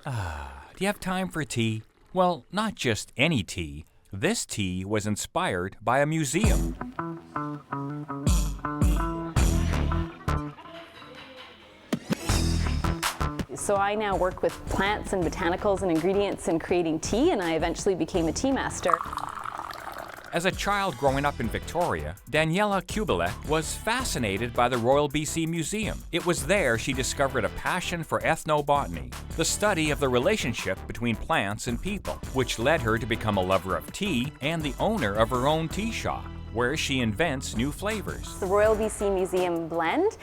Do you have time for tea? Well, not just any tea. This tea was inspired by a museum. So I now work with plants and botanicals and ingredients in creating tea, and I eventually became a tea master. As a child growing up in Victoria, Daniela Kubelik was fascinated by the Royal BC Museum. It was there she discovered a passion for ethnobotany, the study of the relationship between plants and people, which led her to become a lover of tea and the owner of her own tea shop, where she invents new flavors. The Royal BC Museum blend,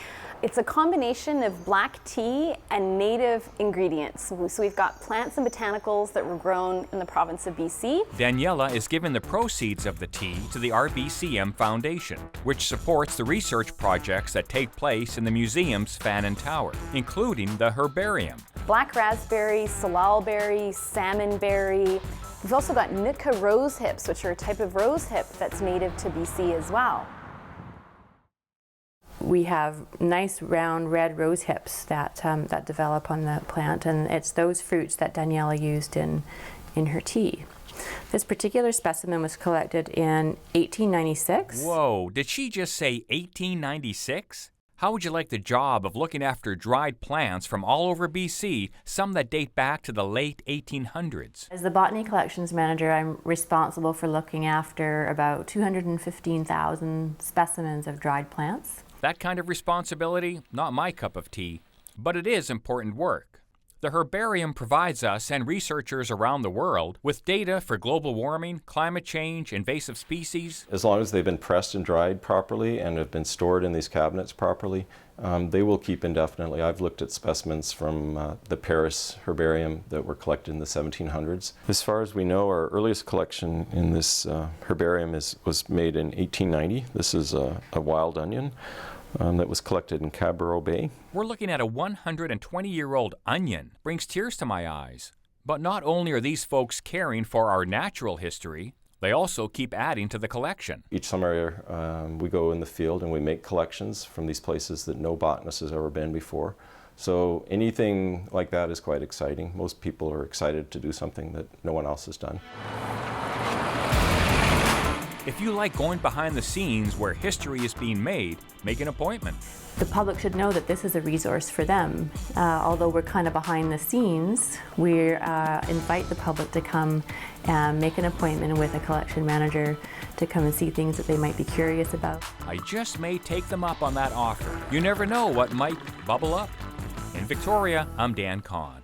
it's a combination of black tea and native ingredients. So we've got plants and botanicals that were grown in the province of BC. Daniela is giving the proceeds of the tea to the RBCM Foundation, which supports the research projects that take place in the museum's Fannin Tower, including the Herbarium. Black raspberry, salalberry, salmonberry. We've also got Nootka rose hips, which are a type of rose hip that's native to BC as well. We have nice round red rose hips that develop on the plant, and it's those fruits that Daniela used in her tea. This particular specimen was collected in 1896. Whoa, did she just say 1896? How would you like the job of looking after dried plants from all over BC, some that date back to the late 1800s? As the botany collections manager, I'm responsible for looking after about 215,000 specimens of dried plants. That kind of responsibility, not my cup of tea, but it is important work. The Herbarium provides us and researchers around the world with data for global warming, climate change, invasive species. As long as they've been pressed and dried properly and have been stored in these cabinets properly, they will keep indefinitely. I've looked at specimens from the Paris Herbarium that were collected in the 1700s. As far as we know, our earliest collection in this Herbarium was made in 1890. This is a wild onion that was collected in Cabarrot Bay. We're looking at a 120-year-old onion. Brings tears to my eyes. But not only are these folks caring for our natural history, they also keep adding to the collection. Each summer we go in the field and we make collections from these places that no botanist has ever been before. So anything like that is quite exciting. Most people are excited to do something that no one else has done. If you like going behind the scenes where history is being made, make an appointment. The public should know that this is a resource for them. Although we're kind of behind the scenes, we invite the public to come and make an appointment with a collection manager to come and see things that they might be curious about. I just may take them up on that offer. You never know what might bubble up. In Victoria, I'm Dan Kahan.